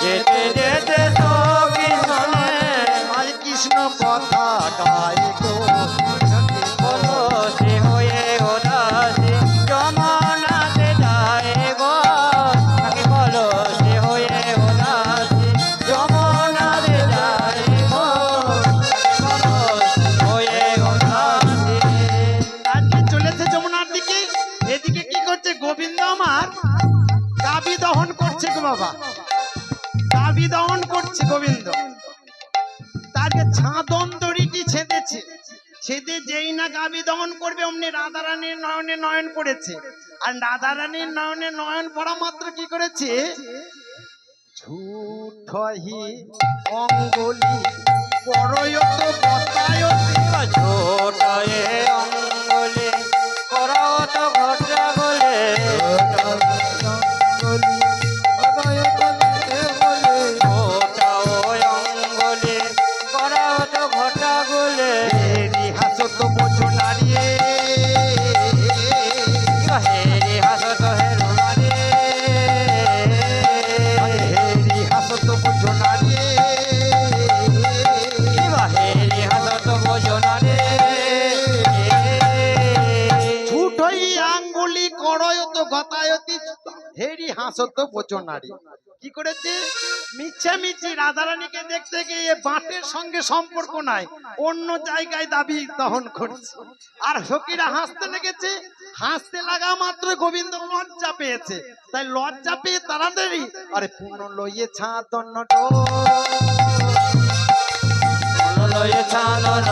যেতে যেতে সখী শোনে আজ কৃষ্ণ কথা গায় গো সখী বলো সে হয়ে উদাসী যমুনাতে যায় গো সখী বলো সে হয়ে উদাসী যমুনাতে যায় গো সখী বলো সে হয়ে উদাসী। আজকে চলেছে যমুনার দিকে, এদিকে কি করছে গোবিন্দ আমার গাবি দহন করছে গো বাবা, গাবি দহন করছে গোবিন্দ। তাকে ছাদন দড়িটি ছেদেছে, ছেদে যেই না গাবি দহন করবে অমনি রাধারানীর নয়নে নয়ন পড়েছে। আর রাধারানীর নয়নে নয়ন পড়া মাত্র কি করেছে, ঝুঠহি অঙ্গলি পরয়ত বতায়তে ছোটায়ে অঙ্গলে করাও তো ঘটা গলে ছোটাও অঙ্গলে করাও তো ঘটা গলে হাসত বোঝো নারিয়ে হেরি হাসত হেরু মারে হেরি হাসত বোঝো নারিয়ে হেরি হাসত বোঝো না রে ঝুঠই আঙ্গুলি করয়ত গতায়তি হেরি হাসত বোঝো নারী। কি করেছে, মিছামিছি রাধারানীকে দেখতে গিয়ে বাটের সঙ্গে সম্পর্ক নাই, অন্য জায়গায় দাবি দহন করছে। আর সখীরা হাসতে লেগেছে, হাসতে লাগা মাত্র গোবিন্দ লজ্জা পেয়েছে, তাই লজ্জা পেয়ে তাড়াতাড়ি আরে পুনঃ লইয়ে ছাদন লয়ে ছাদন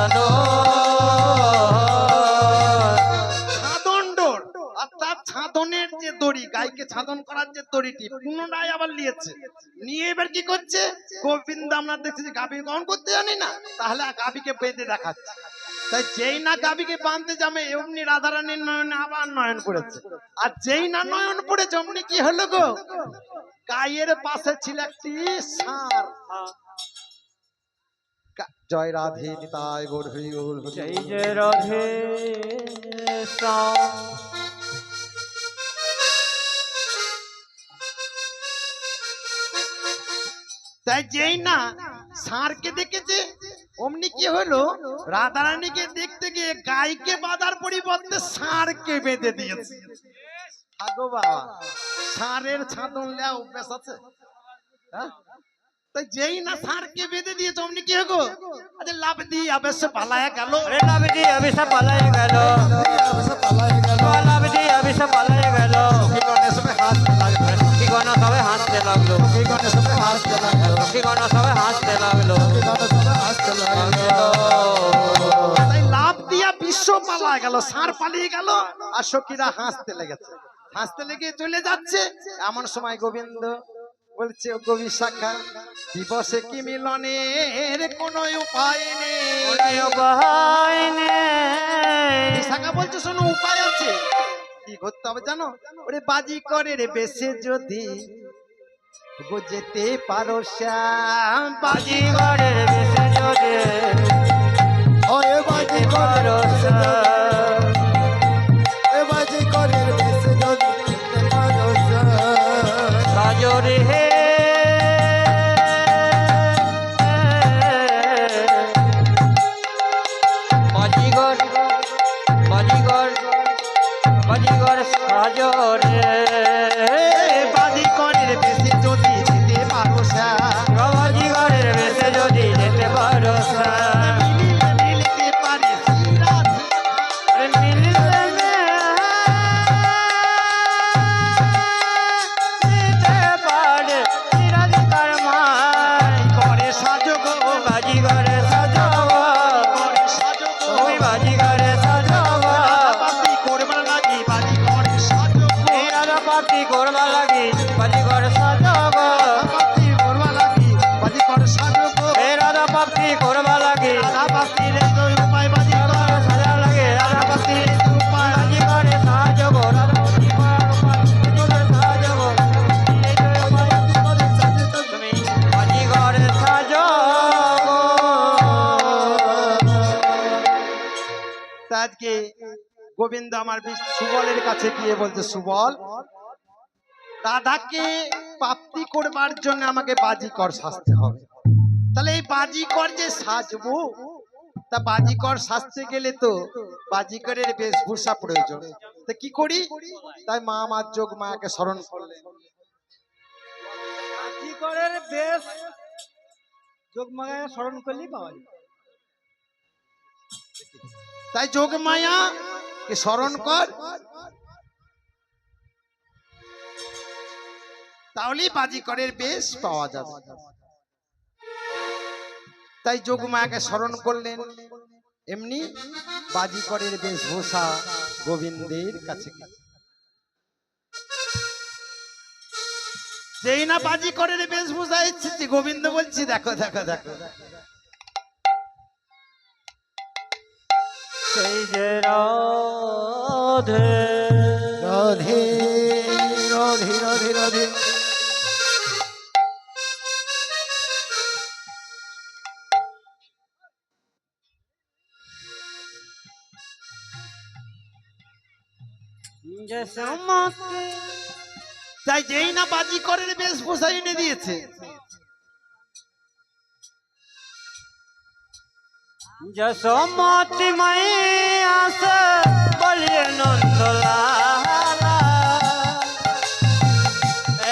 ছাদন ডোর, অর্থাৎ ছাদনের যে দড়ি, গাইকে ছাদন করার যে দড়িটি পুনরায় আবার নিয়েছে। নিয়ে এবার কি করছে গোবিন্দ, আমরা দেখছি যে গাভী দহন করতে জানি না, তাহলে গাভীকে বেঁধে দেখাচ্ছে। তাই যেই না গাভীকে বাঁধতে যাবে এমনি রাধারানীর নয়নে আবার নয়ন করেছে। আর যেই না নয়ন পড়েছে অমনি কি হলো গো, গায়ের পাশে ছিল একটি ষাঁড়। জয় রাধে নিতাই গৌর হরি গৌর হরি। জয় জয় রাধে শ্যাম। তাই যেই না ষাঁড়কে দেখেছে অমনি কি হলো, রাধারানীকে দেখতে গিয়ে গাইকে বাঁধার পরিবর্তে ষাঁড়কে বেঁধে দিয়েছে। আগো বাবা, ষাঁড়ের ছাদন লেয়া অভ্যাস আছে, হ্যাঁ? তাই যেই না ষাঁড়কে বেঁধে দিয়েছে অমনি কি হলো, আরে লাভ দিয়ে অবশ্য পালায়া গেল, রে লাভটি অভিশা পালায়ে গেল, লাভটি অভিশা পালায়ে গেল। কি গণেশ সবে হাসতে লাগলো, কি গণ সবে হাসতে লাগলো, কি গণেশ সবে হাসতে লাগলো, কি গণ সবে হাসতে লাগলো। কি গণেশ সবে হাসতে লাগলো। তাই লাভ দিয়া বিশ্ব পালা গেল, ষাঁড় পালিয়ে গেল, আর সখীরা হাসতে লেগেছে। হাসতে লেগে চলে যাচ্ছে, এমন সময় গোবিন্দ বলছে, ও কবি শাখা দিবসে কি মিলনের কোনো উপায় নেই। শাখা বলছে শোনো উপায় আছে, কি করতে হবে জানো, ওরে বাজি করে রে বেশে যদি গো যেতে পারো শ্যাম, বাজি বাজিগরের বেশে যদি ওরে বাজি করে বাজি করে বেশে যদি যেতে পারো শ্যাম। বাজরে হে বাজিগর বাজিগর বাজিগর সাজরে বাজি করে বেশে যদি যেতে পারো শ্যাম, বাজিগরের বেশে যদি যেতে পারো মিলতে পারে শ্রীরাধে, করে সাজো গো বাজিগরে সাজাবো, করে সাজো গো, বাজিগরে সাজাবো, বাজি করবার লাগি বাজি করে সাজো গো, রাজা পাতি করবা লাগি বাজিগর সাজাবো, বাজি করবার লাগি বাজি করে সাজো গো, রাজা পাতি করবা লাগি রাধা বাতির তো উপায় বাজি কর, সাজা লাগে রাজা পাতি উপায় বাজিগরে সাজাবো, রাজা পাতি বাজিগরে সাজাবো, তুমি বাজিগরে সাজাবো। আজকে গোবিন্দ আমার সুবলের কাছে গিয়ে বলছে, সুবল রাধাকে প্রাপ্তি করবার জন্য আমাকে বাজিকর সাজতে হবে। তাহলে এই বাজিকর যে সাজবো, তা বাজিকর সাজতে গেলে তো বাজিকরের বেশভূষা প্রয়োজন। তা কি করি? তাই মা আমার যোগ মায়াকে স্মরণ করলেন। বাজিকরের বেশ যোগমায়া স্মরণ করলেই পাওয়া যায়। তাই যোগ মায়া কে স্মরণ কর, তাহলেই বাজিকরের বেশ পাওয়া যাবে। তাই যোগ মায়াকে স্মরণ করলেন। এমনি বাজিকরের বেশভূষা গোবিন্দের কাছে গেল। যেই না বাজিকরের বেশভূষা এসেছে, গোবিন্দ বলছি দেখো দেখো দেখো, সেই যে রাধে রাধে রাধে রাধে রাধে। যে সমাতে তাই যেই না বাজিকরের বেশভূষা এনে দিয়েছে, जसोमती मैया से बोलिए नंदलाला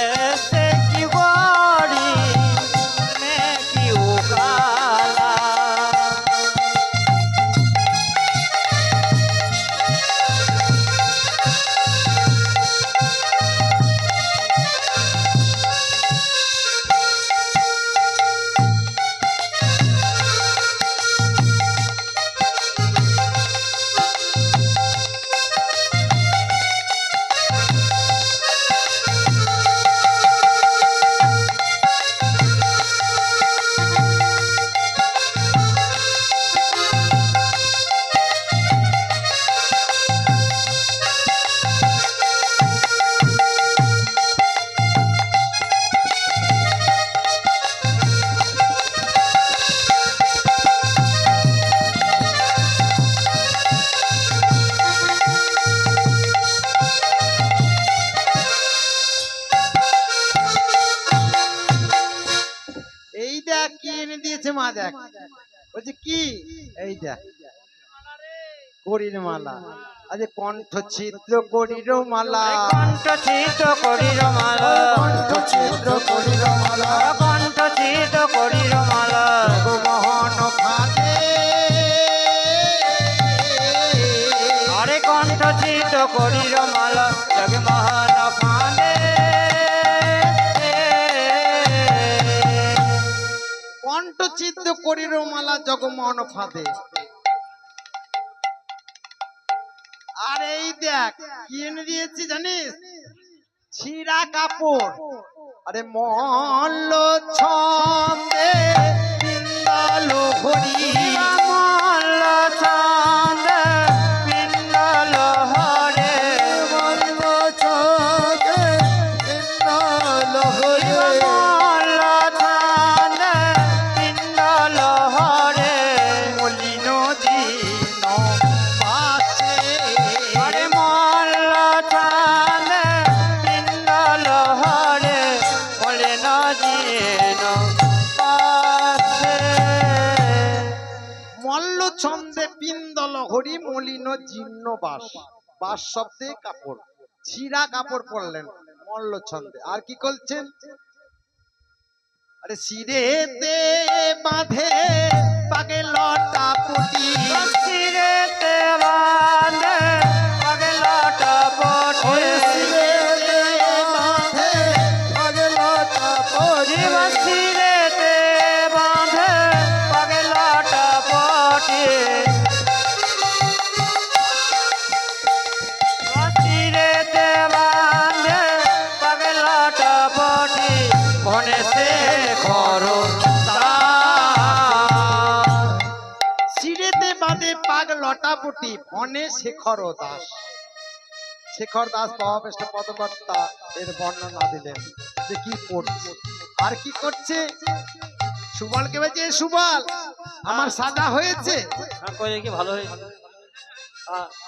ऐसे की गोरी में क्यों काला। এই দেখ কি এনে দিয়েছে মা, দেখ বলছে কি, এই দেখ করির মালা। আরে কণ্ঠ ছিদ্র করির মালা, কণ্ঠ ছিদ্র করির মালা, কণ্ঠ ছিদ্র করির মালা, কণ্ঠ ছিদ্র করির মালা, মোহন ফাঁদে। আরে কণ্ঠ ছিদ্র করির মালা জগমোহন ফাঁদে। কণ্ঠ ছিদ্র করির মালা জগমোহন ফাঁদে। আর এই দেখ কি এনে দিয়েছি জানিস, ছিঁড়া কাপড়। আরে মল্ল ছন্দে পিন্দল হরি, মল্ল ছন্দে পিন্দল হরে, মল্ল ছন্দে পিন্দল হরি, মল্ল ছন্দে পিন্দল হরে, মলিন দিন পাশে। আরে মল্ল ছন্দে পিন্দল হরে, বলে না দিন পাশে। মল্ল ছন্দে পিন্দল হরি, মলিন জীর্ণ বাস। বাস শব্দে কাপড়, ছিঁড়া কাপড় পরলেন মল্ল ছন্দে। আর কি করছেন, আরে শিরেতে বাঁধে পাগে লটা পুটি, শিরেতে বাঁধে পাগে লটা পুটি, শিরেতে বাঁধে পাগে লটা পুটি, শিরেতে বাঁধে পাগে লটা পুটি, শিরেতে বাঁধে পাগে লটা পুটি, মনে সে করো শিরেতে বাঁধে পাগ লটা পুটি, বনে শেখর দাস। শেখর দাস মহাবেষ্ট পদকর্তা এর বর্ণনা দিলেন যে কি করছে। আর কি করছে, সুবলকে বলছে "এ সুবল, আমার সাজা হয়েছে?" করে কি ভালো হয়েছে?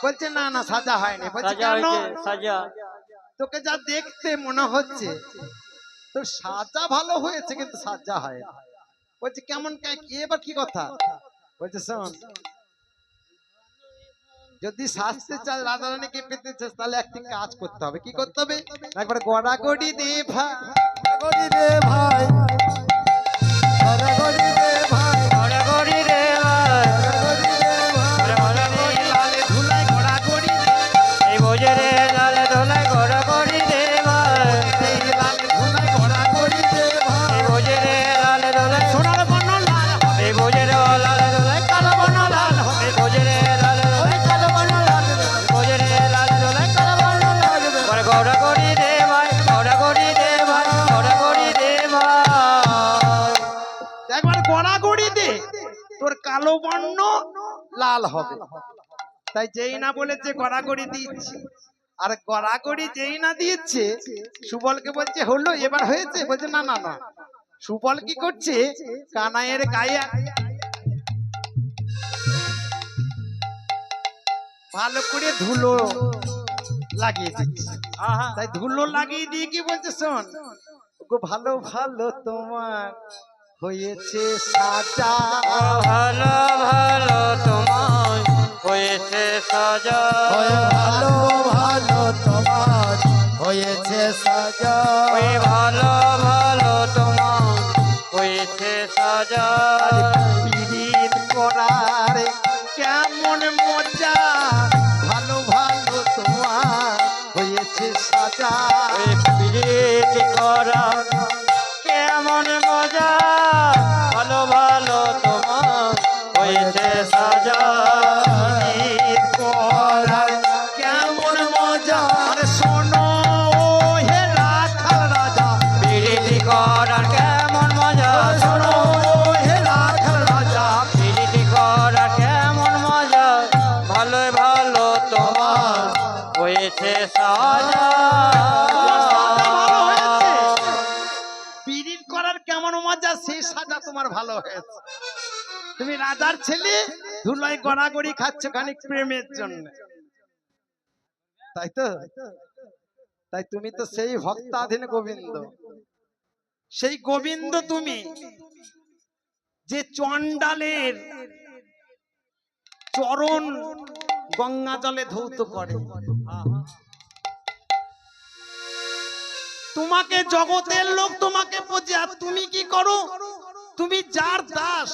বলছে না না সাজা হয়নি। বলছে সাজা কেন? হয়েছে, সাজা তোকে যা দেখতে মনে হচ্ছে তোর সাজা ভালো হয়েছে কিন্তু সাজা হয় না। বলছে কেমন কি এবার কি কথা? বলছে শোন, যদি সাজতে চাস রাধারানীকে পেতে চাস তাহলে একটি কাজ করতে হবে। কি করতে হবে? একবার গড়াগড়ি দে ভাই, গড়াগড়ি দে ভাই, গড়াগড়ি দে ভাই, গড়াগড়ি রে ভাই, গড়াগড়ি দে ভাই, গড়াগড়ি লালে ধুলায় গড়াগড়ি দে, এই বোঝে রে লাল ধোলাই গড়াগড়ি রে ভাই, এই লালে ধুলায় গড়াগড়ি দে ভাই। এই বোঝে রে লাল ধোলাই সোনার বর্ণ লাল হবে, এই বোঝে রে লাল ধোলাই কালো বর্ণ লাল হবে, এই বোঝে রে লাল ধোলাই কালো বর্ণ লাল হবে। বোঝে রে লাল ধোলাই কালো বর্ণ লাগবে গড়াগড়ি রে ভাই, গড়াগড়ি রে ভাই, গড়াগড়ি রে ভাই। একবার গড়াগড়ি দে, তোর কালো বর্ণ লাল হবে। তাই যেই না বলেছে গড়াগড়ি দিচ্ছি, আর গড়াগড়ি যেই না দিয়েছে সুবলকে বলছে হলো এবার হয়েছে, বলছে না না না। সুবল কি করছে? কানাইয়ের গায়ে ভালো করে ধুলো লাগিয়ে দিচ্ছে। তাই ধুলো লাগিয়ে দিয়ে কি বলছে শোন, গো ভালো ভালো তোমার হয়েছে সাজা, ভালো ভালো তোমায় হয়েছে সাজা, ভালো ভালো তোমার হয়েছে সাজা, ওই ভালো ভালো তোমার হয়েছে সাজা। পীড়িত করার কেমন মজা, ভালো ভালো তোমার হয়েছে সাজা। ওই প্রীতি করা কেমন মজা, ভালো ভালো তোমার হয়েছে সাজা। পীড়িত করার কেমন মজা, আরে শোনো ও হে রাখাল রাজা, প্রীতি করার কেমন মজা, শোনো ও হে রাখাল রাজা। প্রীতি করার কেমন মজা, ভালো ভালো তোমার হয়েছে সাজা। পীড়িত করার কেমন মজা, সেই সাজা তোমার ভালো হয়েছে। তুমি রাজার ছেলে, ধুলায় গড়াগড়ি খাচ্ছ খানিক প্রেমের জন্য, তাই তো? তাই তুমি তো সেই ভক্তাধীন গোবিন্দ, সেই গোবিন্দ তুমি যে চণ্ডালের চরণ গঙ্গা জলে ধৌত করে। তোমাকে জগতের লোক তোমাকে বোঝে, আর তুমি কি করো? তুমি যার দাস,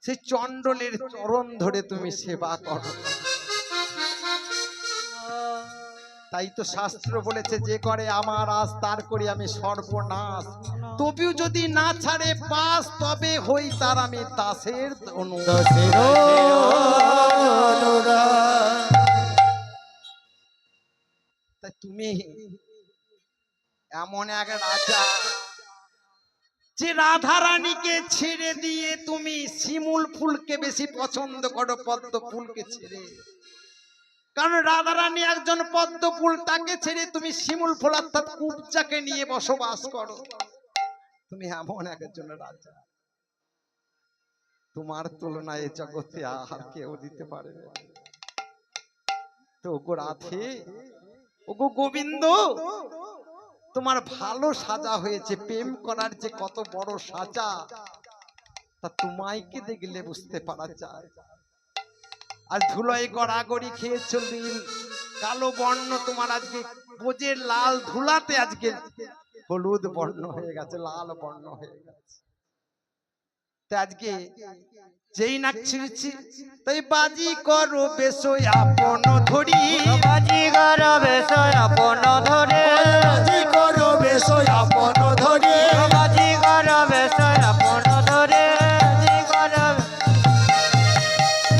সেই চণ্ডলের চরণ ধরে তুমি সেবা করো। তাই তো শাস্ত্র বলেছে যে করে আমার আজ তার করি আমি সর্বনাশ, তবেও যদি না ছাড়ে পাস তবে হই তার আমি দাসের ধনু। দশের অনুরাগ। তাই তুমি এমন এক রাজা যে রাধা রানীকে ছেড়ে দিয়ে তুমি শিমুল ফুলকে বেশি পছন্দ করো পদ্ম ফুলকে ছেড়ে। কারণ রাধা রানী একজন পদ্ম ফুল, তাকে ছেড়ে তুমি শিমুল ফুল অর্থাৎ কুবজাকে নিয়ে বসবাস করো। তুমি এমন একজন রাজা, তোমার তুলনায় জগতে আর কেউ দিতে পারবে না। তো গো রাধে, ওগো গোবিন্দ, তোমার ভালো সাজা হয়েছে। প্রেম করার যে কত বড় সাজা তা তোমাইকে দেখলে বুঝতে পারা যায়। আর ধুলোয় গড়াগড়ি খেয়েছো নীল কালো বর্ণ, তোমার আজকে বোঝের লাল ধুলাতে আজকে হলুদ বর্ণ হয়ে গেছে, লাল বর্ণ হয়ে গেছে। তা আজকে যেই নাক ছিঁড়ছি তাই বাজি করো বেশই আপন ধরি, বাজি গরবে আপন ধরে, বাজি করো বেশই আপন ধরে, বাজি গরবে আপন ধরে, বাজি গরবে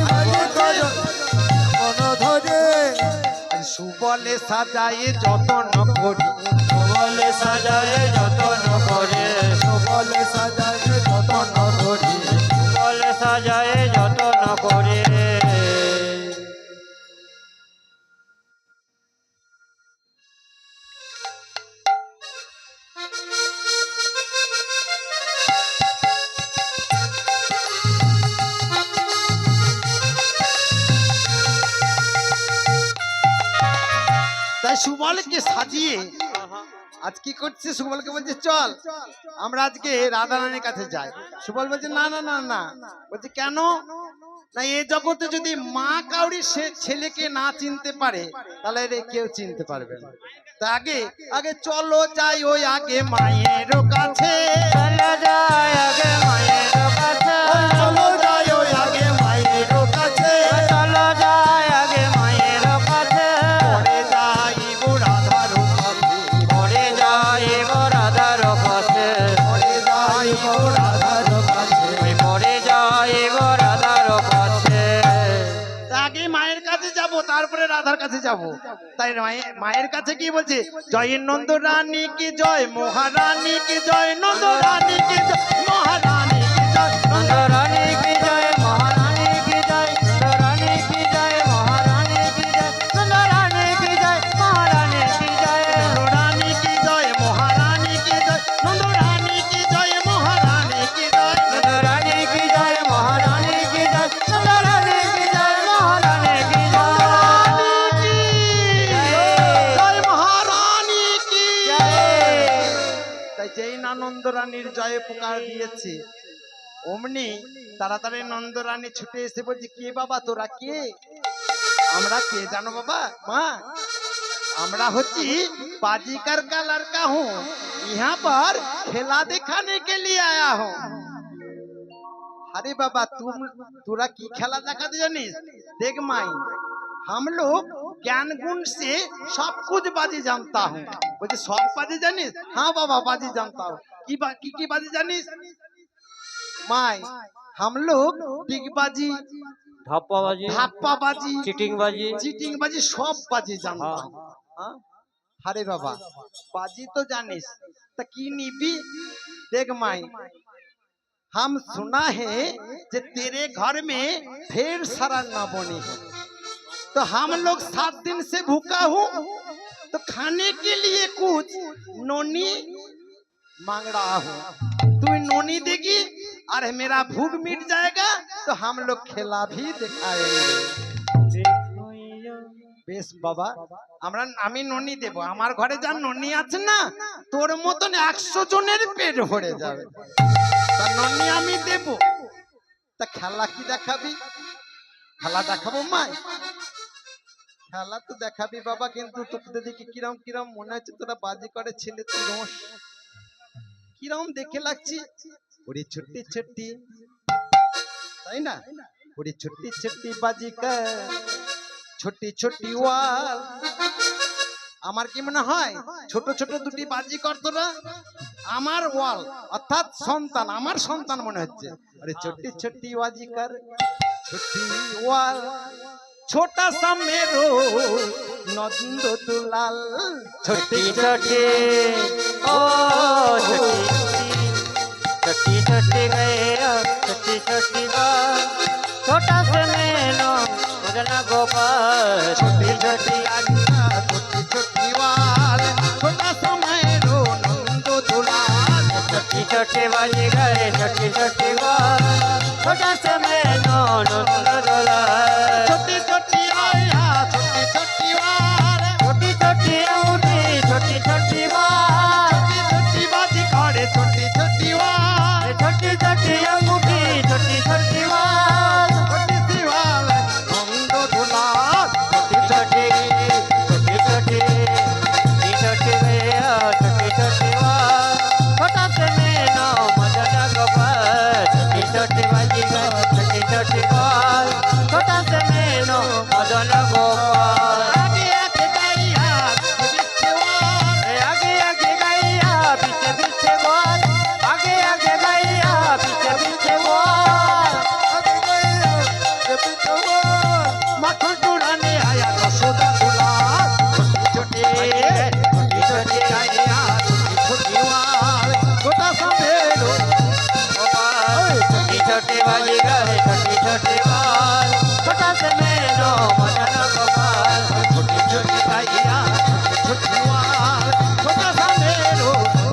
বাজি করো আপন ধরে। আর সুবলে সাজায়ে যতন করি, বলে সাজায় যতন করে, বলে সাজায় যতন করি, বলে সাজায় যতন করে। তাই সুবলকে সাজিয়ে আজ কি করছে, সুবলকে বলছে চল আমরা আজকে রাধা রানীর কাছে যাই। সুবল বলছে না না না না, বলছে কেন না, এ জগতে যদি মা কাউরি সে ছেলেকে না চিনতে পারে তাহলে রে কেউ চিনতে পারবে না। তা আগে আগে চলো যাই ওই আগে মায়ের কাছে, চলো যাই আগে মায়ের কাছে, চলো যাই ওই আগে মায়ের কাছে, চলো যাই আগে মায়ের কাছে, পরে যাইব রাধার কাছে, পরে যাইব রাধার কাছে, পরে যাইব রাধার কাছে। পরে যাইব রাধার কাছে। তা আগে মায়ের কাছে যাব তারপরে রাধার কাছে যাব। তাই মায়ের কাছে কি বলছে, জয় নন্দ রানী কি জয়, মহারানী কি জয়, নন্দ রানী কি জয়, মহারানী কি জয়, নন্দ রানী কি জয়, মহারানী কি জয়, নন্দ রানী কি জয়, মহারানী কি জয়, নন্দ রানী কি জয়, মহারানী কি জয়, নন্দ রানী কি জয়, মহারানী কি জয়, নন্দ রানী কি জয়, মহারানী কি জয়, নন্দ রানী কি জয়, মহারানী কি জয়, নন্দ রানী কি জয়, মহারানী কি জয়, জয় মহারানী কি। জয়। তাই যেই না নন্দ রানীর জয় পুকার দিয়েছে অমনি তাড়াতাড়ি নন্দ রানী ছুটে এসে বলছে, কে বাবা তোরা কে? আমরা কে জানো বাবা? মা আমরা হচ্ছি बाजीगर का लड़का हूँ, यहाँ पर खेला दिखाने के लिए आया हूँ। अरे बाबा तुरा की खेला दिखाते जानिस? देख माई हम लोग ज्ञान गुण से सब कुछ बाजी जानता हूँ। बोले सब बाजी जानिस? हाँ बाबा बाजी जानता हूँ। की बाजी जानिस? माई हम लोग टिकबाजी, ধাপ্পাবাজি, ধাপ্পাবাজি, চিটিংবাজি, চিটিংবাজি সব বাজি জানতাম। हाँ? अरे बाबा बाजी तो जानिस तो की निबी? देख माई हम सुना है कि तेरे घर में ढेर सारा ना बनी है, तो हम लोग 7 दिन से भूखा हूँ, तो खाने के लिए कुछ नोनी मांग रहा हूँ। तू नोनी देगी और मेरा भूख मिट जाएगा, तो हम लोग खेला भी दिखाएंगे। বেশ বাবা আমরা আমি ননি দেব, আমার ঘরে যা ননি আছে না তোর মতন 100 জনের পেট ভরে যাবে, তা ননি আমি দেব। তা খেলা কি দেখাবি? খেলা দেখাবো মা, খেলা তো দেখাবি বাবা, কিন্তু তোদের দিকে কিরম কিরম মনে হচ্ছে তোরা বাজি করে ছেলে, তুই রোস কিরম দেখে লাগছি। ওরে ছোট্টি ছোট্টি তাই না, ওরে ছোট্টি ছোট্টি বাজি কর ছোট্টি ছোট্টি ওয়াল। আমার কি মনে হয় ছোট ছোট দুটি বাজি কর তোরা আমার ওয়াল অর্থাৎ সন্তান, আমার সন্তান মনে হচ্ছে। আরে ছোট্টি ছোট্টি বাজি কর ছোট্টি ওয়াল, ছোটা সা মেরো নন্দ দুলাল। ছোটি ছোটি ও ছোটি ছোটি গয়ে ছোটি ছোটি छोटा से मैनो उड़ना गोपाल, छोटी छोटी आजिया छोटी छोटी वाल, छोटा सा मेरो नंद दुलाल। छोटी छोटी बाजी गए छोटी छोटी बाल, छोटा से मैनो नंद दुलाल। छोटी छोटी आया छोटी छोटी वाल, छोटी छोटी अंगूठी छोटी छोटी बाल, छोटी छोटी बाजी खड़े छोटी छोटी वाल, छोटी छोटी अंगूठी छोटी छोटी बाल, छोटी सी वाल नंद दुलाल। छोटी छोटी छोटी छोटी छोटी गया छोटी छोटी बाल, छोटा से मैनो मदन गोपाल। छोटी छोटी बाजी गए छोटी छोटी बाल, छोटा से मैनो मदन गोपाल। आगे आगे गैया पीछे वाल, आगे आगे गैया पीछे पीछे गोल, आगे आगे गैया पीछे पीछे गोल, आगे गैया पीछे वाल। माखन चुराने आया यशोदा दुलाल। छोटी छोटी छोटी गैया छोटी छोटी वाल, छोटा सा मेरो गोपाल। छोटी छोटी बाजी गए छोटी छोटी बाल, छोटा से मैनो मदन गोपाल। छोटी छोटी गैया छोटी छोटी वाल, छोटा सा मेरो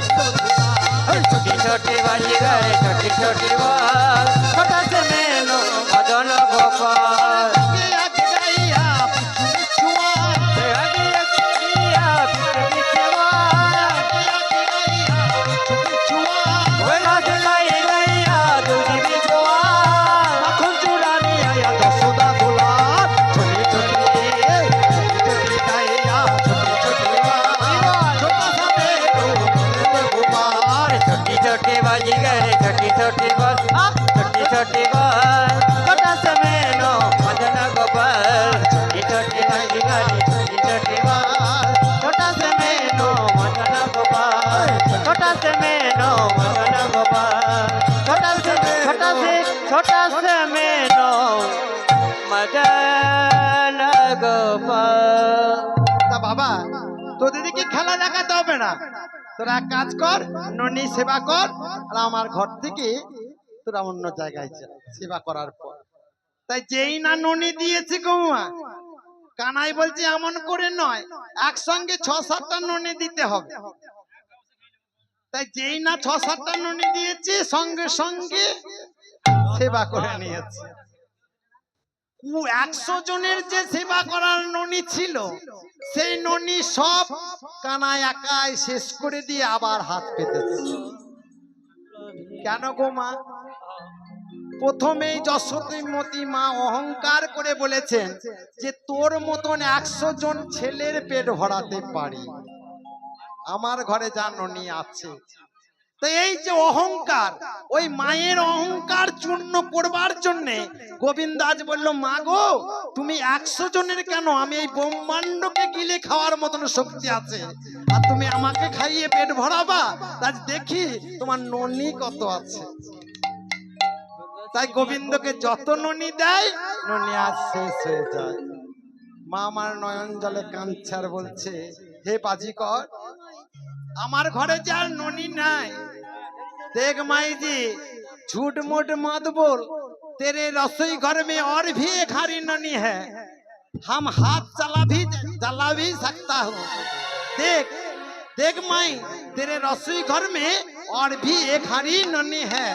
दुलाल। छोटी छोटी बाजी गए छोटी छोटी बाल, छोटा से मैनो मदन गोपाल। आगे आगे गैया पीछे वाल, आगे आगे गैया छोटी बाजीगर छोटी छोटी बस छोटी छोटी बस छोटा सा मेनो मदन गोपाल छोटी छोटी बाजीगर छोटी छोटी बस छोटा सा मेनो मदन गोपाल छोटा सा मेनो मदन गोपाल छोटा से मेनो मदन गोपाल। তা বাবা তোদের কি খেলা দেখাতে হবে না, তোরা এক কাজ কর, ননি সেবা কর, আর আমার ঘর থেকে তোরা অন্য জায়গায় যা সেবা করার পর। তাই যেই না ননি দিয়েছে গৌমা, কানাই বলছে এমন করে নয়, একসঙ্গে ৬-৭টা ননি দিতে হবে। তাই যেই না ৬-৭টা ননি দিয়েছে, সঙ্গে সঙ্গে সেবা করে নিয়েছে। ১০০ জনের যে সেবা করার ননি ছিল, সেই ননি সব কানায় একাই শেষ করে দিয়ে আবার হাত পেতেছে। কেন গো মা? প্রথমেই যশোমতী মা অহংকার করে বলেছেন যে তোর মতন ১০০ জন ছেলের পেট ভরাতে পারি, আমার ঘরে যা ননি আছে। তো এই যে অহংকার, ওই মায়ের অহংকার চূর্ণ করবার জন্যে গোবিন্দ আজ বলল, মা গো তুমি ১০০ জনের কেন, আমি এই ব্রহ্মাণ্ডকে গিলে খাওয়ার মতন শক্তি আছে, আর তুমি আমাকে খাইয়ে পেট ভরাবা, আজ দেখি তোমার ননি কত আছে। তাই গোবিন্দকে যত ননি দেয়, ননি আজ শেষ হয়ে যায়। মা আমার নয়ন জলে কাঁদছে আর বলছে, হে বাজিকর, আমার ঘরে যার ননি নাই, देख माई जी झूठ मूठ मत बोल, तेरे रसोई घर में और भी एक हारी ननी है, हम हाथ जला भी सकता हूँ। देख देख माई, तेरे रसोई घर में और भी एक हारी ननी है।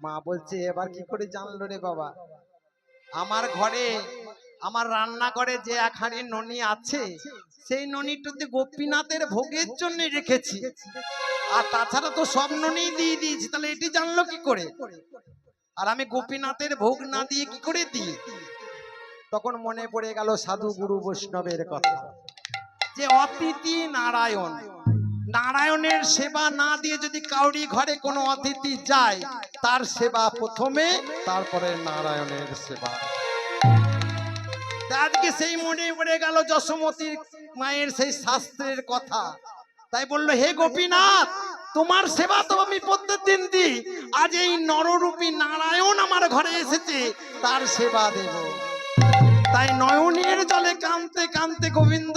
মা বলছে এবার কি করে জানলো রে বাবা, আমার ঘরে আমার রান্নাঘরে যে এক হাঁড়ি ননি আছে, সেই ননিটাতে গোপীনাথের ভোগের জন্য রেখেছি, আর তাছাড়া তো সব ননি দিয়ে দিয়েছি, তাহলে এটি জানলো কি করে? আর আমি গোপীনাথের ভোগ না দিয়ে কি করে দিই? তখন মনে পড়ে গেল সাধু গুরু বৈষ্ণবের কথা, যে অতিথি নারায়ণ, নারায়ণের সেবা না দিয়ে যদি কাউরি ঘরে কোনো অতিথি যায়, তার সেবা প্রথমে, তারপরে নারায়ণের সেবা। আজকে সেই মনে পড়ে গেল যশোমতী মায়ের সেই শাস্ত্রের কথা। তাই বললো, হে গোপীনাথ, তোমার সেবা তো আমি প্রত্যেকদিন দিই, আজ এই নররূপী নারায়ণ আমার ঘরে এসেছে, তার সেবা দেব। তাই নয়নের জলে কাঁদতে কাঁদতে গোবিন্দ,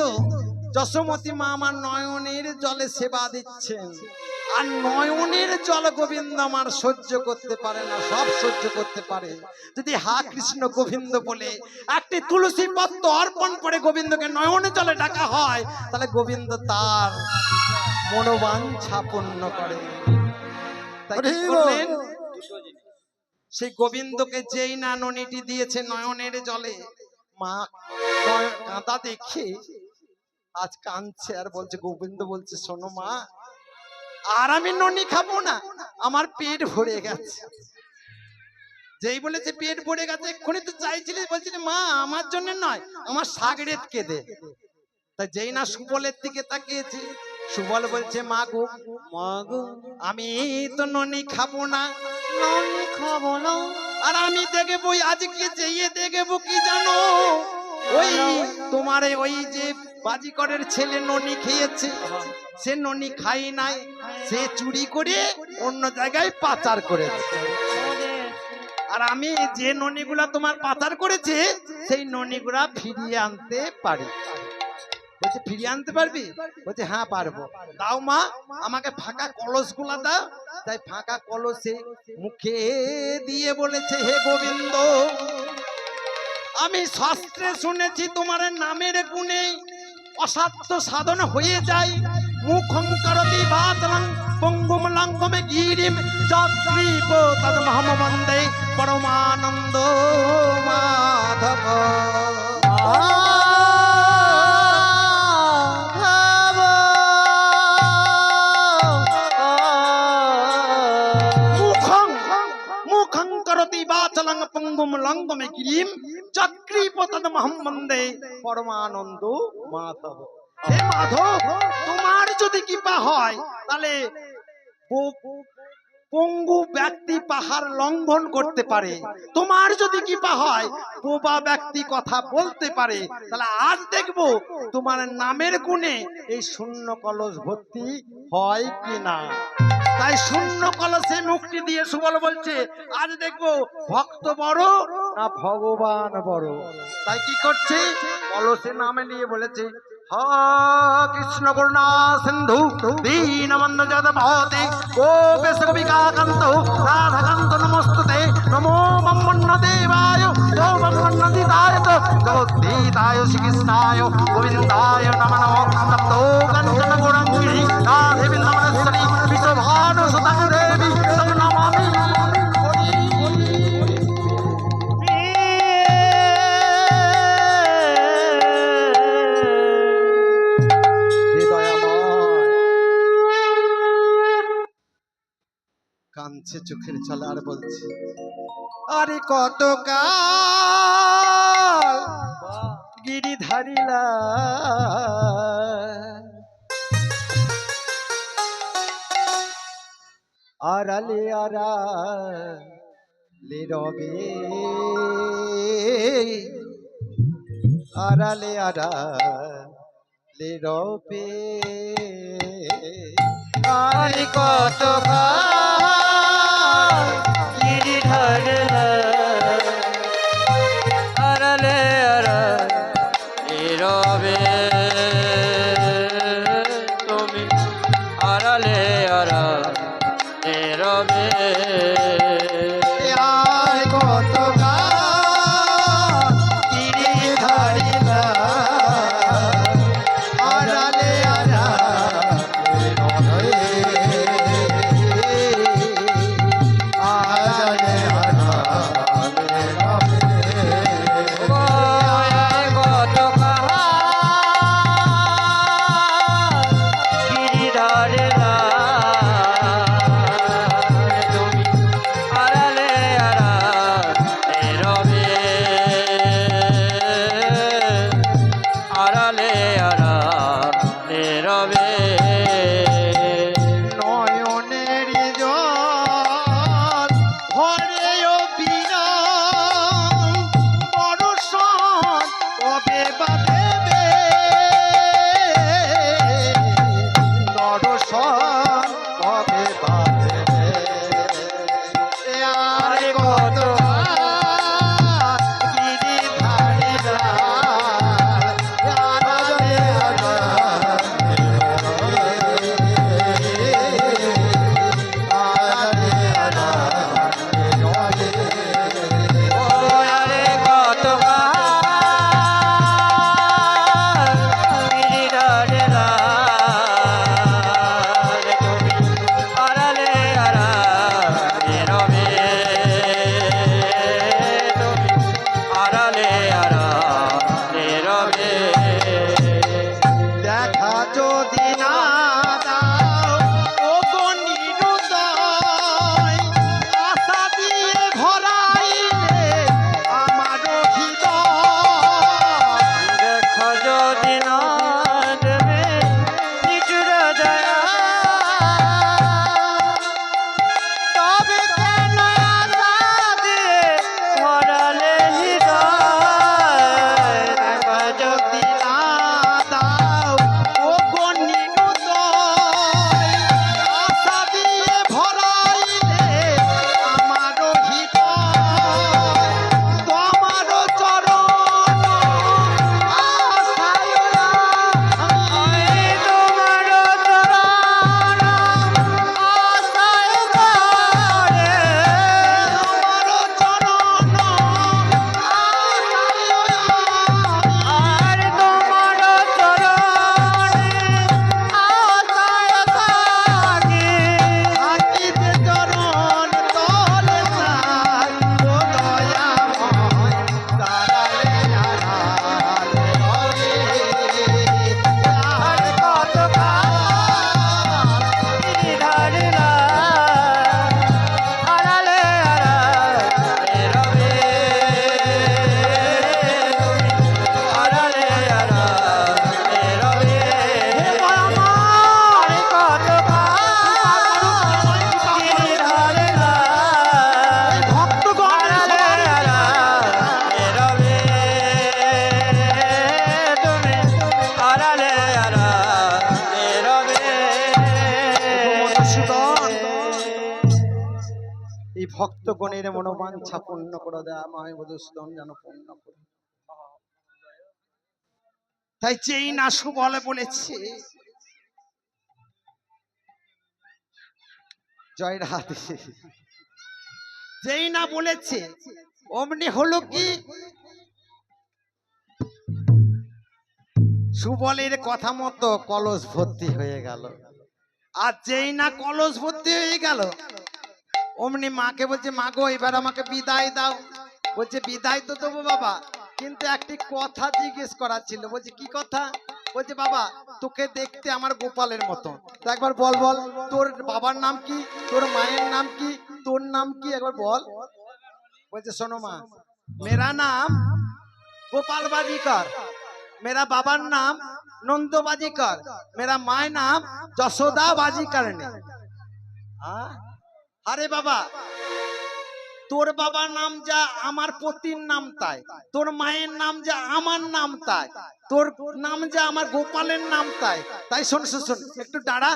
যশোমতী মা আমার নয়নের জলে সেবা দিচ্ছেন, আর নয়নের জল গোবিন্দ আমার সহ্য করতে পারে না, সব সহ্য করতে পারে। যদি হা কৃষ্ণ গোবিন্দ বলে একটি তুলসী পত্র অর্পণ করে গোবিন্দকে নয়নের জলে ডাকা হয়, তাহলে গোবিন্দ তার মনোবাঞ্ছা পূর্ণ করে। তাই কি করলেন? সেই গোবিন্দকে যেই না ননিটি দিয়েছে নয়নের জলে, মা কাঁদা দেখে আজ কাঁদছে আর বলছে, গোবিন্দ বলছে, শোনো মা, আর আমি ননি খাবো না, আমার পেট ভরে গেছে। যেই বলেছে পেট ভরে গেছে, এক্ষুনি তো চাইছিলি, বলছিলি মা আমার জন্য নয়, আমার সাগরেত কে দে। তাই যেই না সুবলের দিকে তাকিয়েছি, সুবল বলছে, মা গো আমি তো ননি খাবো না, ননি খাবো না, আর আমি দেখবো আজকে যেয়ে দেখবো কি জানো, ওই তোমার ওই যে বাজিকরের ছেলে ননি খেয়েছে, সে ননি খাই নাই, সে চুরি করে অন্য জায়গায় পাচার করেছে। আর আমি যে ননিগুলা তোমার পাচার করেছে, সেই ননিগুলা ফিরিয়ে আনতে পারি। বলছে, ফিরিয়ে আনতে পারবি? বলছে, হ্যাঁ পারবো। দাও মা, আমাকে ফাঁকা কলস গুলা দাও। তাই ফাঁকা কলসে মুখে দিয়ে বলেছে, হে গোবিন্দ, আমি শাস্ত্রে শুনেছি তোমার নামের গুণে অসাধ্য সাধন হয়ে যায়। মুখং করতি বাচলং পঙ্গুম লঙ্ঘমে গিরিম যত্রিপ তদমহম বন্দে পরমানন্দ মাধব। মুখং করতি বাচলং পঙ্গুম লঙ্ঘমে গিরিম চক্রিপ তদমহম বন্দে পরমানন্দ মাধব। হে মাধব, তোমার যদি কৃপা হয় তাহলে পঙ্গু ব্যক্তি পাহাড় লঙ্ঘন করতে পারে, তোমার যদি কৃপা হয় বোবা ব্যক্তি কথা বলতে পারে, তাহলে আজ দেখবো তোমার নামের গুণে এই শূন্য কলস ভর্তি হয় কিনা। তাই শূন্য কলসে মুক্তি দিয়ে সুবল বলছে আজ দেখবো ভক্ত বড় না ভগবান বড়। তাই কি করছে, কলসে নামে নিয়ে বলেছে হা কৃষ্ণ করুণা সিন্ধু দীনবন্ধু জগৎপতে গোপেশ কবিকাকান্ত রাধাকান্ত নমস্তুতে নমো ব্রহ্মণ্য দেবায় ও ব্রহ্মণ্যদিতায় জগদ্দীতায় শ্রীকৃষ্ণায় গোবিন্দায় নমঃ নমঃ তপ্তো কাঞ্চন গৌরাঙ্গী রাধে বৃন্দাবনেশ্বরী বিশ্বভানু সুতাং দেবী তং নমামি। কাঁদছে চোখের ছলে আর বলছে আরে কত কাল গিরিধারিলা আড়ালে আড়ালে রবে, আড়ালে আড়ালে রবে, আরে কত গিরিধর আড়ালে আড়ালে রবে, তুমি আড়ালে আড়ালে রবে। আর কত গিরিধারিলা আড়ালে আড়ালে রবে, ভক্তগণের মনোবাঞ্ছা পূর্ণ করে দেয় আমায় মধুসূদন যেন পূর্ণ করে। তাই যেই না সুবলে বলেছে জয় রাধে, যেই না বলেছে অমনি হলো কি সুবলের কথা মতো কলস ভর্তি হয়ে গেল। আর যেই না কলস ভর্তি হয়ে গেল অমনি মাকে বলছে, মা গো এবার আমাকে বিদায় দাও। বলছে বিদায় তো দেবো বাবা, কিন্তু একটি কথা জিজ্ঞেস করার ছিল। বলছে কি কথা? বলছে বাবা তোকে দেখতে আমার গোপালের মতো, তো একবার বল বল তোর বাবার নাম কি, তোর মায়ের নাম কি, তোর নাম কি, একবার বল। বলছে শোনো মা, মেরা নাম গোপাল বাজিকর, मेरा बाবার नाम नंद बाजीकर, मेरा माय नाम যশোদা বাজিকর ने। আরে বাবা তোর বাবার নাম যা আমার পতির নাম তাই, তোর মায়ের নাম যা আমার নাম তাই, তোর নাম যা আমার গোপালের নাম তাই। তাই শোন শোন শোন একটু দাঁড়া।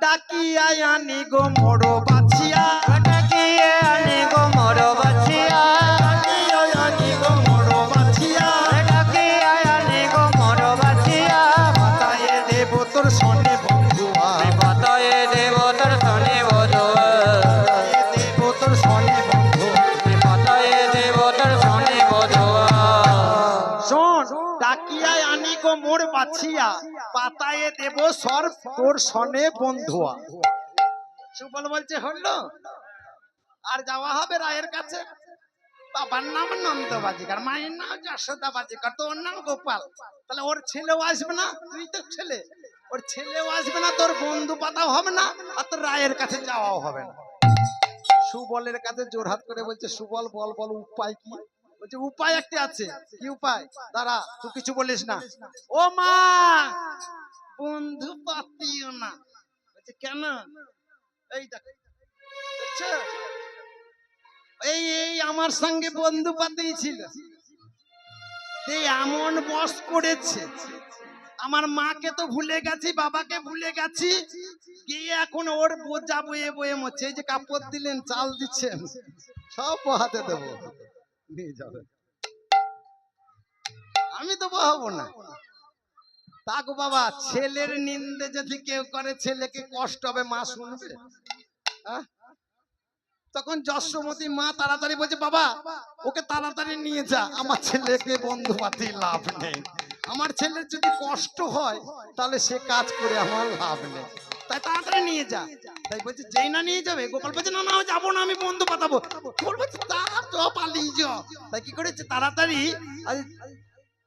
ডাকিয়া আনি গো মোড়ো বাছিয়া, ডাকিয়া আনি গো মোর বাছিয়া, ডাকিয়া আনি গো মোড়ো বাছিয়া, ডাকিয়া আনি গো মোর বাছিয়া, বাতায়ে দেব তোর সনে বন্ধুয়া, বাতায়ে দেব তোর সনে বধুয়া, বাতায়ে দেব তোর সনে বন্ধুয়া। বাতায়ে দেব তোর সনে বধুয়া। শোন ডাকিয়ায় আনি গো মোর বাছিয়া, পাতায়ে দেব সর তোর সনে বন্ধুয়া। সুবল বলছে হলো আর যাওয়া হবে রায়ের কাছে। বাবার নাম নন্দ বাজিকার, মায়ের নাম যশোদা বাজিকার, তোর নাম গোপাল। তাহলে ওর ছেলেও আসবে না, তুই তো ছেলে, ওর ছেলেও আসবে না, তোর বন্ধু পাতাও হবে না, আর তোর রায়ের কাছে যাওয়াও হবে না। সুবলের কাছে জোরহাত করে বলছে সুবল বল বল উপায় কি? বলছে উপায় একটি আছে। কি উপায়? দাঁড়া তুই কিছু বলিস না। ও মা বন্ধু পাতিও না। বলছে কেন? এই দেখ দেখছো? এই এই আমার সঙ্গে বন্ধু পাতিই ছিল, এই এমন বস করেছে, আমার মাকে তো ভুলে গেছি, বাবাকে ভুলে গেছি, গিয়ে এখন ওর বোঝা বয়ে বয়ে মরছে। এই যে কাপড় দিলেন, চাল দিচ্ছেন, সব হাতে দেবো, নিয়ে যাবে, আমি তো বহাবো না। তাকো বাবা ছেলের নিন্দে যদি কেউ করে ছেলেকে কষ্ট হবে, মা শুনবে? তখন যশোমতী মা তাড়াতাড়ি বলছে বাবা ওকে তাড়াতাড়ি নিয়ে যা, আমার ছেলেকে বন্ধু পাতি লাভ নেই, আমার ছেলের যদি কষ্ট হয় তাহলে সে কাজ করে আমার লাভ নেই, তাই তাড়াতাড়ি নিয়ে যা। তাই বলছে যেই না নিয়ে যাবে, গোপাল বলছে না না যাবো না, আমি বন্ধু পাতাবো। বলছে তা চ পালিয়ে যা। তাই কি করেছে তাড়াতাড়ি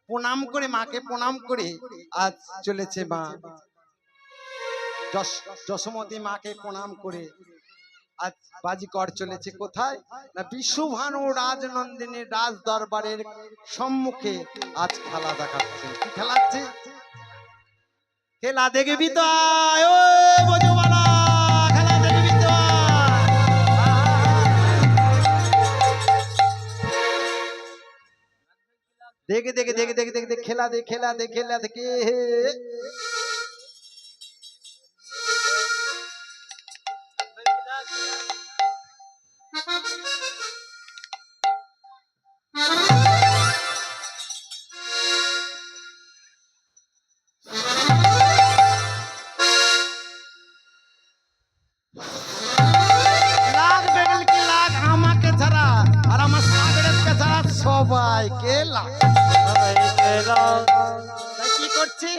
প্রণাম করে, মাকে প্রণাম করে আজ চলেছে মা যশোমতী মাকে প্রণাম করে আজ বাজিকর চলেছে কোথায় না বিশ্বভানু রাজনন্দিনীর রাজ দরবারের সম্মুখে আজ খেলা দেখাচ্ছে। কি খেলাচ্ছে? খেলা দেখবি তো আয় ও বজুবালা, খেলা দেখবি তো দেখে দেখে দেখে দেখে দেখে খেলা দে খেলা দে খেলা দেখে। সবাইকে কি করছে?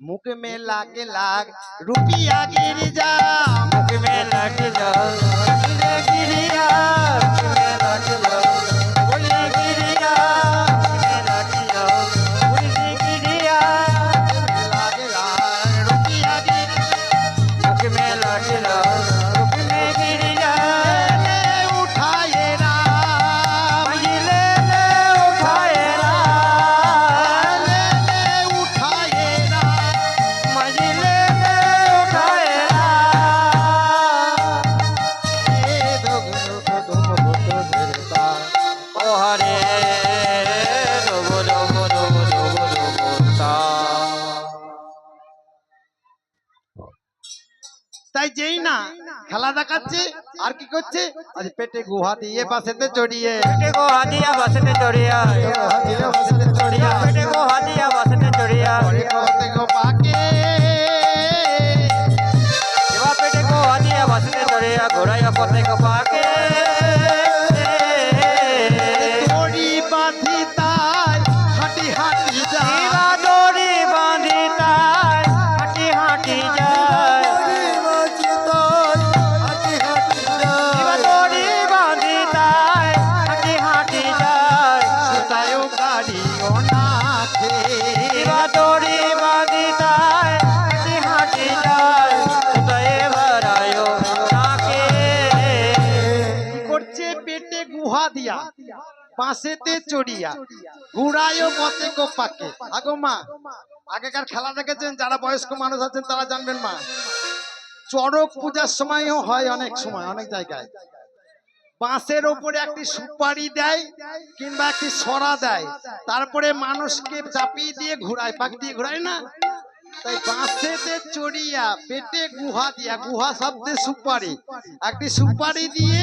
মুখ মে লাগে লাগ রুপিয়া গিরি যা, মুখ মে লাগে যা, গিরিয়া মুখ মে লাগে যা, বলি গিরিয়া মুখ মে লাগে যা, বলি গিরিয়া লাগে লাগ রুপিয়া গিরি মুখ মে লাগে যা, মুখ মে গিরিয়া উঠায়ে রা মজিলে লে উঠায়ে রা, উঠায়ে রা মজিলে লে উঠায়ে রা, এ দগনু কদম বত ধরতা ও হরে রব রব রব রব রব তা। তাই যেই না খেলা দেখাচ্ছে আর কি করছে, আজ পেটে গুহা দিয়ে বাসেতে চড়িয়ে, পেটে গো হাতিয়া বাসতে চড়িয়া, গুহা দিয়ে বাসেতে চড়িয়া, পেটে গো হাতিয়া বাসতে চড়িয়া, ঘরে পথে গো পাকে, এবার পেটে গো হাতিয়া বাসতে চড়িয়া, ঘোড়াইয়া পথে গো পাকে। দড়ি বাঁধি তাই হাঁটি হাঁটি যায়, শিবা দড়ি বাঁধি তাই হাঁটি হাঁটি যায়, শিবা দড়ি বাঁধি তাই হাঁটি হাঁটি যায়, সুতায় গাড়িও না খেয়ে, শিবা দড়ি বাঁধি তাই হাঁটি হাঁটি যায়, কোথায় বেড়ায় নাকে। কি করছে পেটে গুহা দিয়া বাঁশেতে চড়িয়া, ঘুড়ায়ও বসে গো পাকে। আগো মা, আগেকার খেলা দেখেছেন, যারা বয়স্ক মানুষ আছেন তারা জানবেন মা, চড়ক পূজার সময়ও হয় অনেক সময় অনেক জায়গায়, বাঁশের ওপরে একটি সুপারি দেয় কিংবা একটি সরা দেয়, তারপরে মানুষকে চাপিয়ে দিয়ে ঘুরায়, পাক দিয়ে ঘুরায় না, তাই বাঁশেতে চড়িয়া পেটে গুহা দিয়া, গুহা শব্দে সুপারি, একটি সুপারি দিয়ে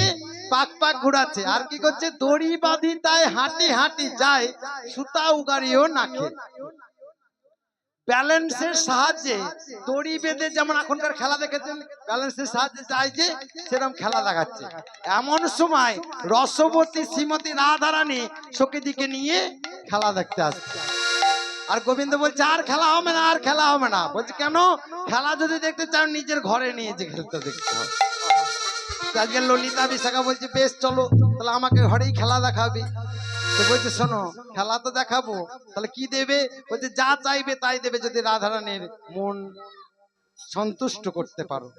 পাক পাক ঘুরাচ্ছে, আর কি করছে দড়ি বাঁধি তাই হাঁটি হাঁটি যায়, সুতা উগারিও নাকে। ব্যালেন্সের সাহায্যে দড়ি বেঁধে, যেমন এখনকার খেলা দেখেছেন ব্যালেন্সের সাহায্যে যায় যে, সেরকম খেলা দেখাচ্ছে। এমন সময় রসবতী শ্রীমতী রাধারানী সখীদিকে নিয়ে খেলা দেখতে আসছে, আর গোবিন্দ বলছে আর খেলা হবে না, আর খেলা হবে না। বলছে কেন? খেলা যদি দেখতে চাও নিজের ঘরে নিয়ে যে খেলতে দেখতে হবে। আজকে ললিতা বিশাখা বলছে বেশ চলো, তাহলে আমাকে ঘরেই খেলা দেখাবি। তো বলছে শোনো, খেলা তো দেখাবো, তাহলে কি দেবে? বলছে যা চাইবে তাই দেবে, যদি রাধারানীর মন সন্তুষ্ট করতে পারো।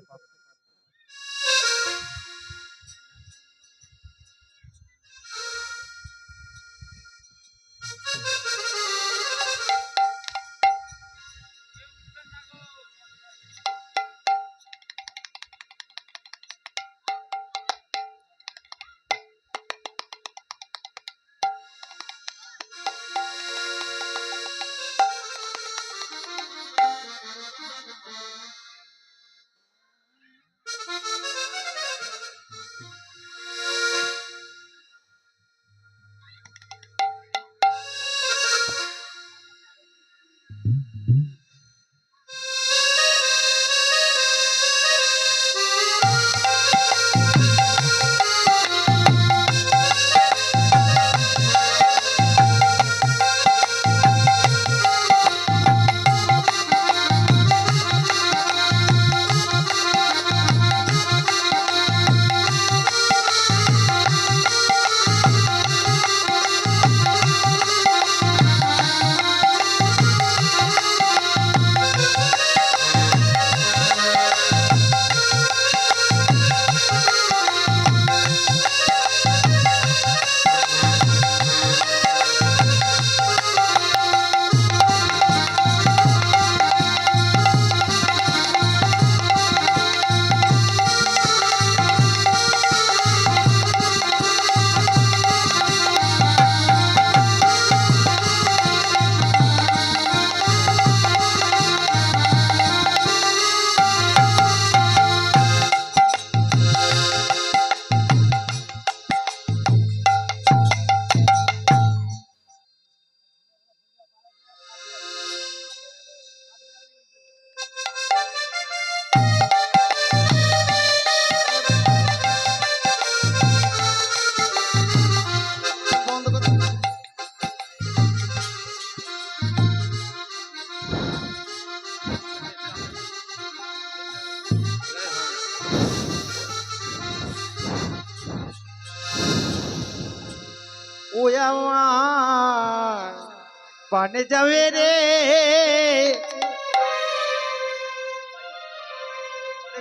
ও আমার পানে যাবে রে,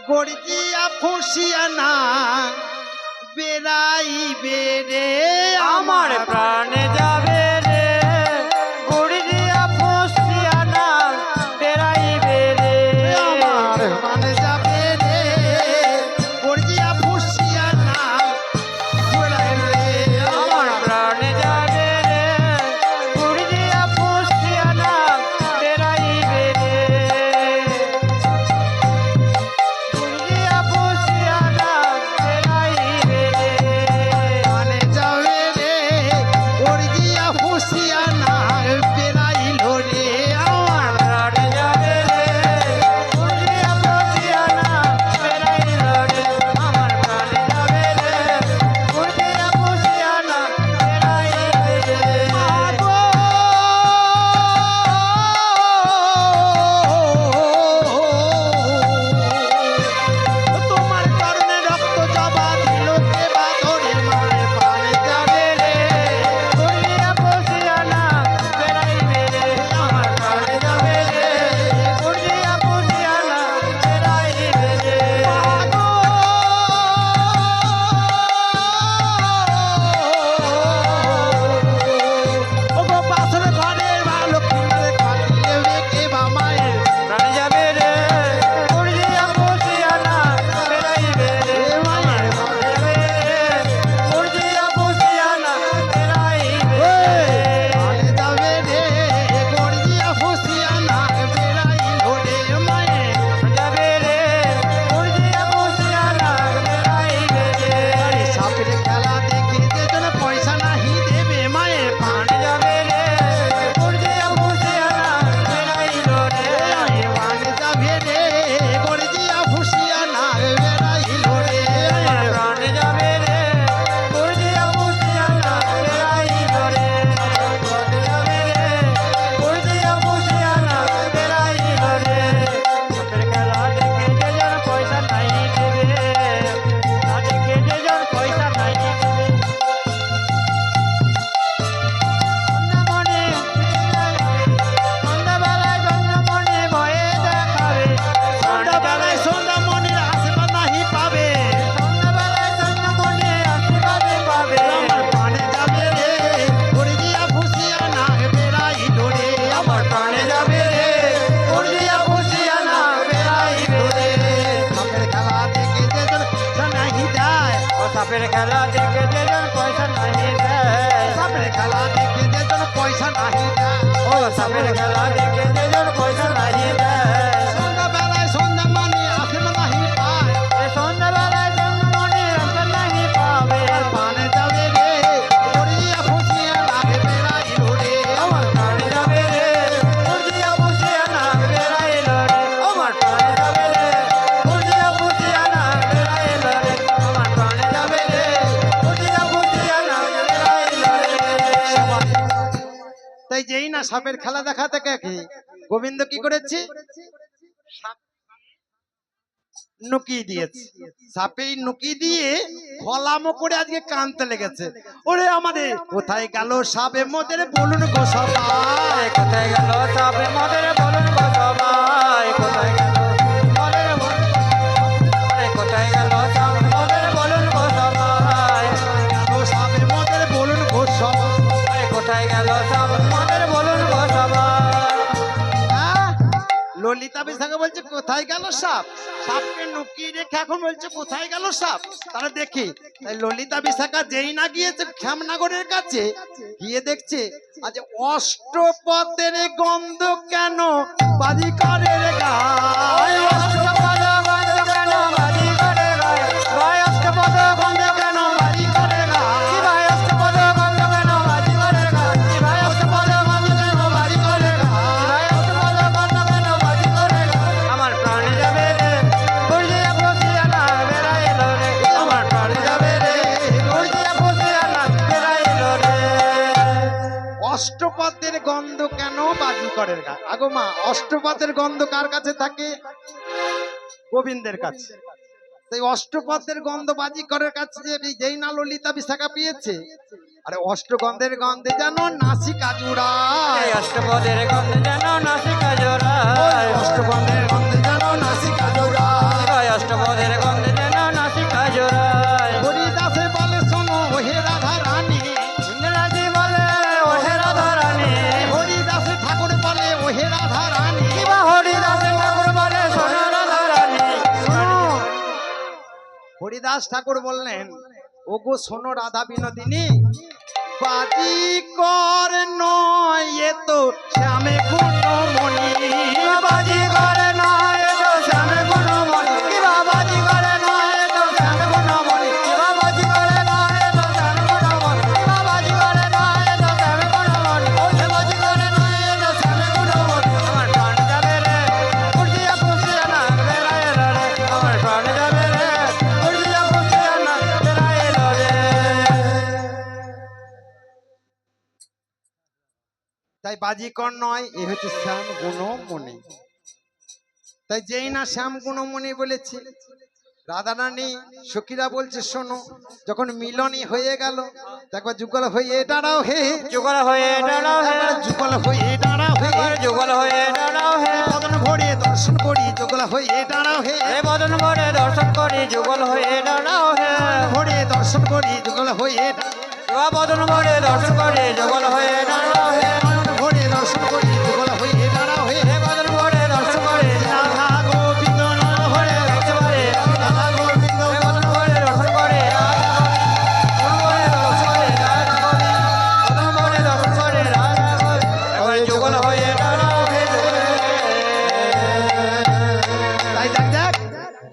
গড়িয়া ফুসিয়া না বেড়াইবে রে, আমার প্রাণে যাবে রে, ঘুড়ি দিয়া ফুসিয়া না বেড়াইবে রে, আমার পানে যাবে রে, গড়িয়া ফুসিয়া না বেড়াইবে রে, আমার প্রাণে যাবে রে, ঘুড়ি দিয়া ফুসিয়া না বেড়াইবে রে, ঘুড়ি সাপের খেলা দেখে যেজন পয়সা নাহি দেয় সাপের খেলা দেখে যেজন পয়সা নাহি দেয় ও সাপের খেলা দেখে যেজন পয়সা নাহি দেয় সন্ধ্যাবেলায় সন্ধ্যা মানে আসে না নাহি পায় এ সন্ধ্যাবেলায় চন্দ্রমণি আসে নাহি পাবে পানে যাবে রে করিয়া খুশিয়া লাগে বেড়াইল রে আমার প্রাণে যাবে রে বুঝিয়া বুঝিয়া নাক বেড়াইল রে আমার প্রাণে যাবে রে বুঝিয়া বুঝিয়া নাক বেড়াইল রে আমার প্রাণে যাবে রে বুঝিয়া বুঝিয়া নাক বেড়াইল রে তাই যেই না সাপের খেলা দেখা থেকে গোবিন্দ কি করেছে নুকি দিয়েছে সাপেই নুকি দিয়ে ফলামো করে আজকে কানতে লেগেছে ওরে আমাদের কোথায় গেল সাপে মোদের বলুন গো সবাই কোথায় গেল সাপে মদের বলুন গো সবাই কোথায় গেল মদের বলুন কোথায় গেল সাপে মদের বলুন গো সবাই গেল সাপে মোদের বলুন গো সবাই কোথায় গেল সাপে মদের বলুন গো সবাই হ্যাঁ? ললিতা বিশাখা বলছে কোথায় গেল সাপ সাপকে নুকিয়ে রেখে এখন বলছে কোথায় গেল সাপ তারা দেখি তাই ললিতা বিশাখা যেই না গিয়েছে শ্যামনগরের কাছে গিয়ে দেখছে আজ অষ্টপথের গন্ধ কেন বাজিকরের গায়ে অষ্টপদ গন্ধ কেন বাজি করে গায় গায় অষ্টপদ গন্ধ কেন বাজি করে গায় গায় অষ্টপদ গন্ধ কেন বাজি করে গায় গায় অষ্টপদ গন্ধ কেন বাজি করে গায় গায় অষ্টপদ গন্ধ কেন বাজি করে গায় আমার প্রাণে যাবে রে বুঝিয়া বুঝিয়া না বেড়াইল রে আমার প্রাণে যাবে রে বুঝিয়া বুঝিয়া না বেড়াইল রে অষ্টপথের গন্ধ কেন বাজিকরের গায়ে আগো মা অষ্টপথের গন্ধ কার কাছে থাকে গোবিন্দের কাছে তাই অষ্টপথের গন্ধ বাজিকরের কাছে যে যেই না ললিতা বিশাখা পেয়েছে আরে অষ্টগন্ধের গন্ধে যেন নাসিকা জুড়ায় এই অষ্টপদের গন্ধে যেন নাসিকা জোড়ায় অষ্টগন্ধের গন্ধে যেন নাসিকা জুড়ায় গায় অষ্টপদের গন্ধে যেন নাসিকা জোড়ায় হরিদাসে বলে শোনো হে রাধা রানী ইন্দ্রাজি বলে ওহে রাধা রানী হরিদাসে ঠাকুর বলে ও হে রাধা রানী কিবা হরিদাসের ঠাকুর বলে সোনা রাধা রানী শোনো। হরিদাস ঠাকুর বললেন ও গো শোনো রাধা বিনোদিনী বাজি কর নয় এ তো শ্যামে গুণমণি বাজি করে নয় তো শ্যামে গুণমণি কিবা বাজি করে নয় তো শ্যামে গুণমণি কিবা বাজি করে নয় তো শ্যামে গুণমণি কিবা বাজি করে নয় তো শ্যামে গুণমণি ওহে বাজি করে নয় তো শ্যামে গুণমণি আমার প্রাণ যাবে রে বুঝিয়া বুঝিয়া না বেড়াইল রে আমার প্রাণ যাবে রে বুঝিয়া বুঝিয়া না বেড়াইল রে তাই বাজিকর নয় এ হচ্ছে শ্যাম গুণমণি তাই যেই না শ্যাম গুণমণি বলেছে রাধারানী সখীরা বলছে শোনো যখন মিলনই হয়ে গেল একবার যুগল হয়ে দাঁড়াও হে যুগল হয়ে দাঁড়াও হে একবার যুগল হয়ে দাঁড়াও হে একবার যুগল হয়ে দাঁড়াও হে বদন ভরে দর্শন করি যুগল হয়ে দাঁড়াও হে হে বদন ভরে দর্শন করি যুগল হয়ে দাঁড়াও হে ভরে দর্শন করি যুগল হয়ে শিবা বদন ভরে দর্শন করি যুগল হয়ে দাঁড়াও হে নয়ন ভরে দর্শন করি যুগল হয়ে দাঁড়াও হে হে বদন ভরে দর্শন করি রাধা গোবিন্দ নয়ন ভরে দর্শন করে রাধা গোবিন্দ হে বদন ভরে দর্শন করে বদন ভরে দর্শন করে একবার যুগল হয়ে দাঁড়াও হে তাই দেখ দেখ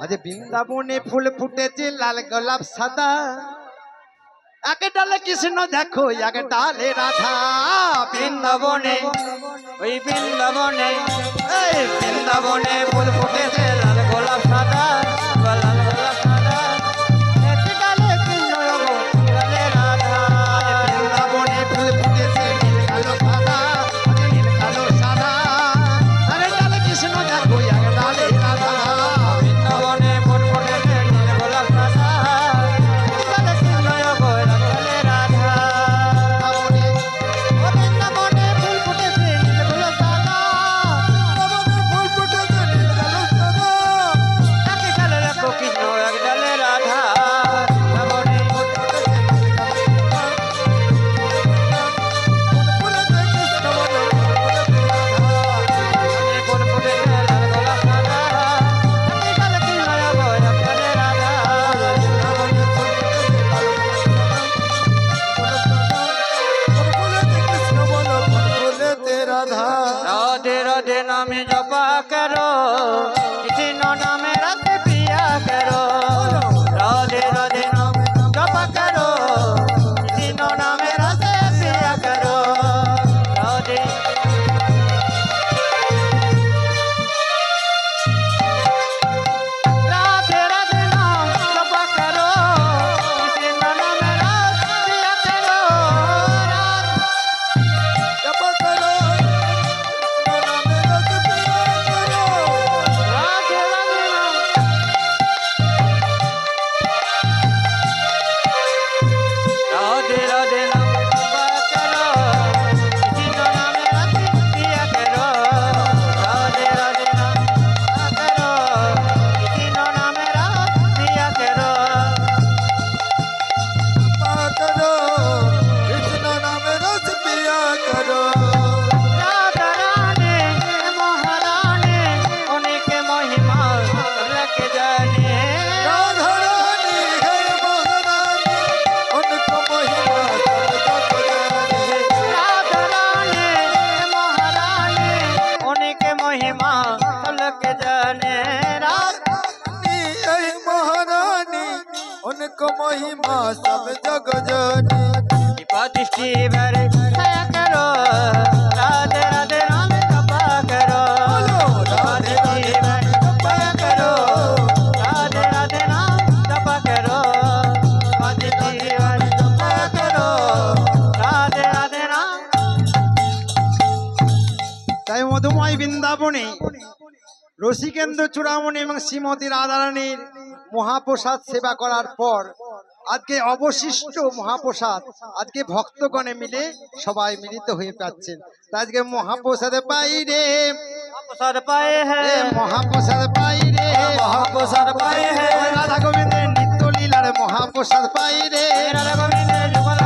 আজ বৃন্দাবনে ফুল ফুটেছে লাল গোলাপ সাদা আগে ডালে কৃষ্ণ দেখো আগে ডালে রাধা বৃন্দাবনে ওই বৃন্দাবনে এই বৃন্দাবনে ফুল ফুটেছে লাল গোলাপ সাদা লাল গোলাপ সাদা একটি ডালে কৃষ্ণ গো ডালে রাধা বৃন্দাবনে ফুল ফুটেছে নীল কালো সাদা নীল কালো সাদা আগে ডালে কৃষ্ণ দেখো আগে ডালে রাধা বৃন্দাবনে ফুল ফুটেছে নীল গোলাপ সাদা ডালে কৃষ্ণ গো ডালে রাধা বৃন্দাবনে ফুল ফুটেছে নীল গোলাপ সাদা ফুল ফুটেছে নীল গোলাপ करो कृष्ण नाम रस पिया करो राधे राधे नाम जप करो कृष्ण नाम रस पिया करो राधे राधे राधे नाम जप करो कृष्ण नाम रस पिया करो जप करो कृष्ण नाम रस पिया करो राधे राधे नाम राधे राधे नाम जप करो कृष्ण नाम रस पिया करो राधे राधे नाम जप करो कृष्ण नाम रस पिया करो करो कृष्ण नाम रस पिया करो राधा रानी महारानी उनके महिमा रख जाने राधा रानी है महारानी उनको महिमा सब जग जाने राधा रानी महारानी उनके महिमा लग जाने राधा रानी है महारानी उनको महिमा सब जग जाने दृष्टि भर दया करो राधे राधे नाम जपा करो राधे राधे नाम जपा करो राधे राधे नाम जपा करो राधे राधे जपा करो राधे राधे नाम তাই মধুময় বৃন্দাবনে রসিকেন্দ্র চূড়ামণি এবং শ্রীমতী রাধারানীর মহাপ্রসাদ সেবা করার পর আজকে অবশিষ্ট মহাপ্রসাদ আজকে ভক্তগণে মিলে সবাই মিলিত হয়ে পাচ্ছেন। তা আজকে মহাপ্রসাদ পাই রে, प्रसाद पाए এ हैं মহাপ্রসাদ পাই রে, महाप्रसाद पाए हैं রাধা গোবিন্দের নিত্য লীলার মহাপ্রসাদ পাই রে, राधा गोविंद जुगल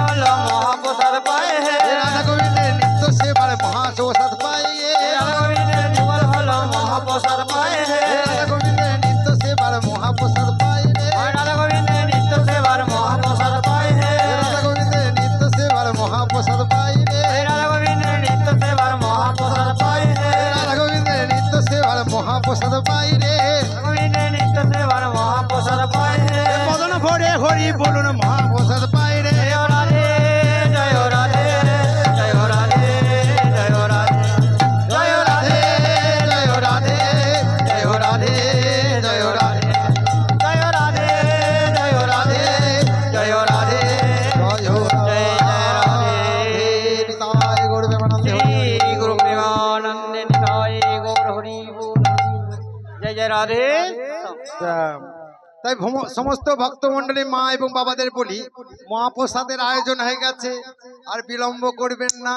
महाप्रसाद पाए এ हैं রাধা গোবিন্দের নিত্য সেবার মহাপ্রসাদ পাই রে, राधा गोविंद जुगल महाप्रसाद पाए এ हैं রাধা গোবিন্দের নিত্য সেবার মহাপ্রসাদ পাই রে, राधा गोविंद नित्य सेवार महाप्रसाद पाए এ हैं রাধা গোবিন্দের নিত্য সেবার মহাপ্রসাদ পাই রে, राधा गोविंद नित्य सेवार महाप्रसाद पाए এ हैं রাধা গোবিন্দের নিত্য সেবার মহাপ্রসাদ পাই রে, गोविंद नित्य सेवार महाप्रसाद पाए এ हैं বদন ভরে হরি বলুন মহাপ্রসাদ পাই রে, जय राधे जय राधे जय राधे जय राधे জয় রাধে জয় রাধে জয় রাধে জয় রাধে जय राधे जय राधे जय राधे জয় राधे। নিতাই গৌর প্রেমানন্দে হরি। श्री गुरु प्रेमानंद निताय गौर हरि बोल जय जय राधे তাই সমস্ত ভক্তমণ্ডলী মা এবং বাবাদের বলি মহাপ্রসাদের আয়োজন হয়ে গেছে, আর বিলম্ব করবেন না।